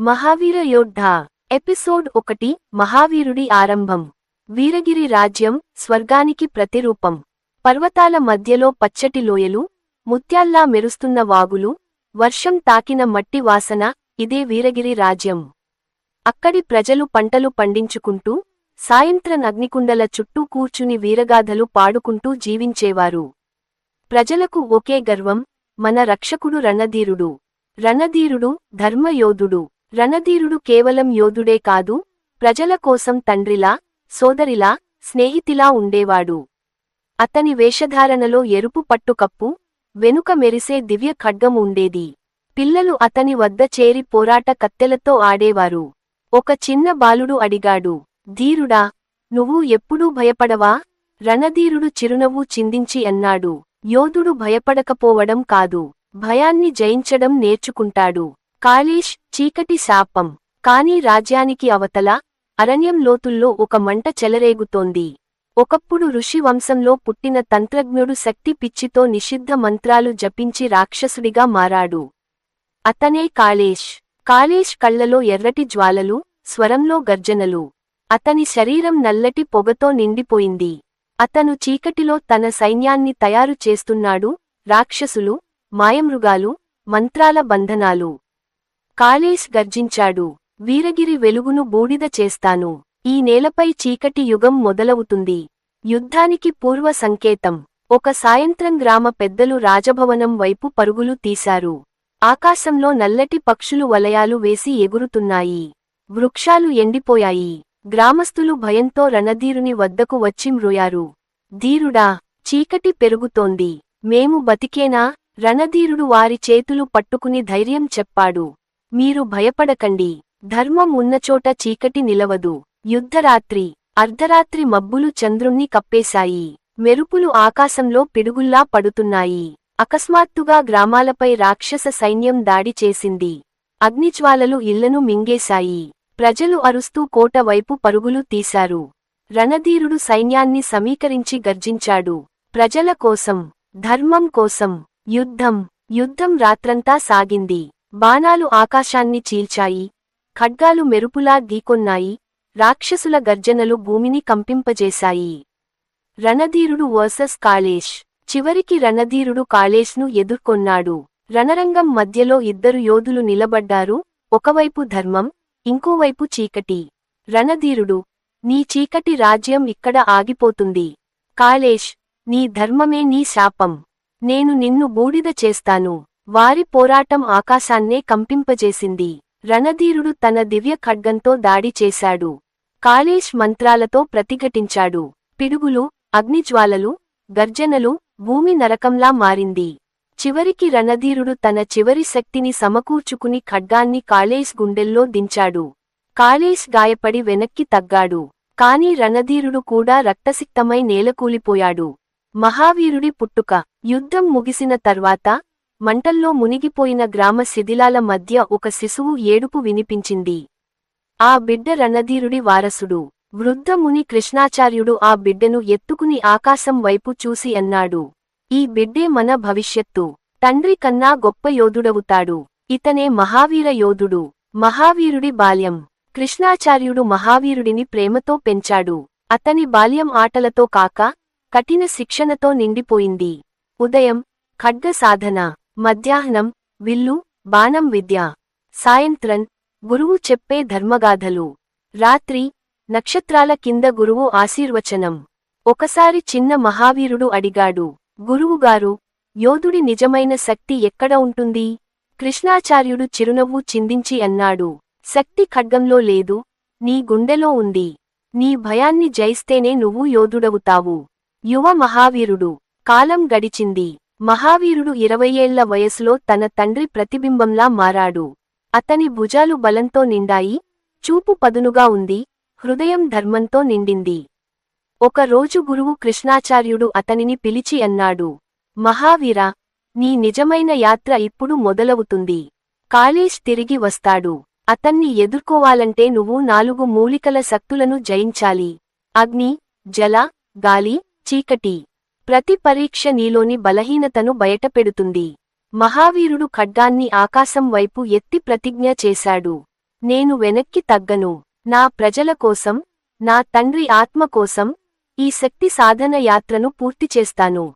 Mahavir యోద్ధ episode 1 మహావీరుడి ఆరంభం. వీరగిరి రాజ్యం స్వర్గానికి ప్రతిరూపం. పర్వతాల మధ్యలో పచ్చటి లోయలు, ముత్యాల్లా మెరుస్తున్న వాగులు, వర్షం తాకిన మట్టి వాసన, ఇదే వీరగిరి రాజ్యం. అక్కడి ప్రజలు పంటలు పండించుకుంటూ, సాయంత్రం అగ్నికుండల చుట్టూ కూర్చుని వీరగాథలు పాడుకుంటూ జీవించేవారు. ప్రజలకు ఒకే గర్వం, మన రక్షకుడు రణధీరుడు. రణధీరుడు ధర్మయోధుడు. రణధీరుడు కేవలం యోధుడే కాదు, ప్రజల కోసం తండ్రిలా, సోదరిలా, స్నేహితిలా ఉండేవాడు. అతని వేషధారణలో ఎరుపు పట్టుకప్పు, వెనుక మెరిసే దివ్య ఖడ్గం ఉండేది. పిల్లలు అతని వద్ద చేరి పోరాట కత్తెలతో ఆడేవారు. ఒక చిన్న బాలుడు అడిగాడు, ధీరుడా, నువ్వు ఎప్పుడూ భయపడవా? రణధీరుడు చిరునవ్వు చిందించి అన్నాడు, యోధుడు భయపడకపోవడం కాదు, భయాన్ని జయించడం నేర్చుకుంటాడు. కాళేష్ చీకటి శాపం. కాని రాజ్యానికి అవతల, అరణ్యం లోతుల్లో ఒక మంట చెలరేగుతోంది. ఒకప్పుడు ఋషి వంశంలో పుట్టిన తంత్రజ్ఞుడు శక్తి పిచ్చితో నిషిద్ధ మంత్రాలు జపించి రాక్షసుడిగా మారాడు. అతనే కాళేష్. కాళేష్ కళ్లలో ఎర్రటి జ్వాలలు, స్వరంలో గర్జనలు. అతని శరీరం నల్లటి పొగతో నిండిపోయింది. అతను చీకటిలో తన సైన్యాన్ని తయారు చేస్తున్నాడు, రాక్షసులు, మాయమృగాలు, మంత్రాల బంధనాలు. కాళేష్ గర్జించాడు, వీరగిరి వెలుగును బూడిద చేస్తాను. ఈ నేలపై చీకటి యుగం మొదలవుతుంది. యుద్ధానికి పూర్వ సంకేతం. ఒక సాయంత్రం గ్రామ పెద్దలు రాజభవనం వైపు పరుగులు తీశారు. ఆకాశంలో నల్లటి పక్షులు వలయాలు వేసి ఎగురుతున్నాయి. వృక్షాలు ఎండిపోయాయి. గ్రామస్థులు భయంతో రణధీరుని వద్దకు వచ్చి మ్రోయారు. ధీరుడా, చీకటి పెరుగుతోంది, మేము బతికేనా? రణధీరుడు వారి చేతులు పట్టుకుని ధైర్యం చెప్పాడు. మీరు భయపడకండి, ధర్మం ఉన్నచోట చీకటి నిలవదు. యుద్ధరాత్రి. అర్ధరాత్రి మబ్బులు చంద్రుణ్ణి కప్పేశాయి. మెరుపులు ఆకాశంలో పిడుగుల్లా పడుతున్నాయి. అకస్మాత్తుగా గ్రామాలపై రాక్షస సైన్యం దాడి చేసింది. అగ్నిజ్వాలలు ఇళ్లను మింగేశాయి. ప్రజలు అరుస్తూ కోట వైపు పరుగులు తీశారు. రణధీరుడు సైన్యాన్ని సమీకరించి గర్జించాడు, ప్రజల కోసం, ధర్మం కోసం యుద్ధం. యుద్ధం రాత్రంతా సాగింది. బాణాలు ఆకాశాన్ని చీల్చాయి. ఖడ్గాలు మెరుపులా ఢీకొన్నాయి. రాక్షసుల గర్జనలు భూమిని కంపింపజేశాయి. రణధీరుడు వర్సెస్ కాళేష్. చివరికి రణధీరుడు కాళేష్ను ఎదుర్కొన్నాడు. రణరంగం మధ్యలో ఇద్దరు యోధులు నిలబడ్డారు, ఒకవైపు ధర్మం, ఇంకోవైపు చీకటి. రణధీరుడు, నీ చీకటి రాజ్యం ఇక్కడ ఆగిపోతుంది. కాళేష్, నీ ధర్మమే నీ శాపం. నేను నిన్ను బూడిద చేస్తాను. వారి పోరాటం ఆకాశాన్నే కంపింపజేసింది. రణధీరుడు తన దివ్య ఖడ్గంతో దాడి చేశాడు. కాళేష్ మంత్రాలతో ప్రతిఘటించాడు. పిడుగులు, అగ్నిజ్వాలలు, గర్జనలు, భూమి నరకంలా మారింది. చివరికి రణధీరుడు తన చివరి శక్తిని సమకూర్చుకుని ఖడ్గాన్ని కాళేష్ గుండెల్లో దించాడు. కాళేష్ గాయపడి వెనక్కి తగ్గాడు. కాని రణధీరుడు కూడా రక్తసిక్తమై నేలకూలిపోయాడు. మహావీరుడి పుట్టుక. యుద్ధం ముగిసిన తర్వాత, మంటల్లో మునిగిపోయిన గ్రామ శిథిలాల మధ్య ఒక శిశువు ఏడుపు వినిపించింది. ఆ బిడ్డ రణధీరుడి వారసుడు. వృద్ధ ముని కృష్ణాచార్యుడు ఆ బిడ్డను ఎత్తుకుని ఆకాశం వైపు చూసి అన్నాడు, ఈ బిడ్డే మన భవిష్యత్తు. తండ్రి కన్నా గొప్ప యోధుడవుతాడు. ఇతనే మహావీర యోధుడు. మహావీరుడి బాల్యం. కృష్ణాచార్యుడు మహావీరుడిని ప్రేమతో పెంచాడు. అతని బాల్యం ఆటలతో కాక, కఠిన శిక్షణతో నిండిపోయింది. ఉదయం, ఖడ్గ సాధన. మధ్యాహ్నం, విల్లు, బాణం విద్య. సాయంత్రం, గురువు చెప్పే ధర్మగాథలు. రాత్రి, నక్షత్రాల కింద గురువు ఆశీర్వచనం. ఒకసారి చిన్న మహావీరుడు అడిగాడు, గురువుగారు, యోధుడి నిజమైన శక్తి ఎక్కడ ఉంటుంది? కృష్ణాచార్యుడు చిరునవ్వు చిందించి అన్నాడు, శక్తి ఖడ్గంలో లేదు, నీ గుండెలో ఉంది. నీ భయాన్ని జయిస్తేనే నువ్వు యోధుడవుతావు. యువ మహావీరుడు. కాలం గడిచింది. మహావీరుడు 20 ఏళ్ల వయసులో తన తండ్రి ప్రతిబింబంలా మారాడు. అతని భుజాలు బలంతో నిండాయి, చూపు పదునుగా ఉంది, హృదయం ధర్మంతో నిండింది. ఒకరోజు గురువు కృష్ణాచార్యుడు అతనిని పిలిచి అన్నాడు, మహావీరా, నీ నిజమైన యాత్ర ఇప్పుడు మొదలవుతుంది. కాళేష్ తిరిగి వస్తాడు. అతన్ని ఎదుర్కోవాలంటే నువ్వు 4 మూలికల శక్తులను జయించాలి. అగ్ని, జల, గాలి, చీకటి. ప్రతి పరీక్ష నీలోని బలహీనతను బయటపెడుతుంది. మహావీరుడు ఖడ్గాన్ని ఆకాశం వైపు ఎత్తి ప్రతిజ్ఞ చేశాడు, నేను వెనక్కి తగ్గను. నా ప్రజల కోసం, నా తండ్రి ఆత్మ కోసం, ఈ శక్తి సాధన యాత్రను పూర్తి చేస్తాను.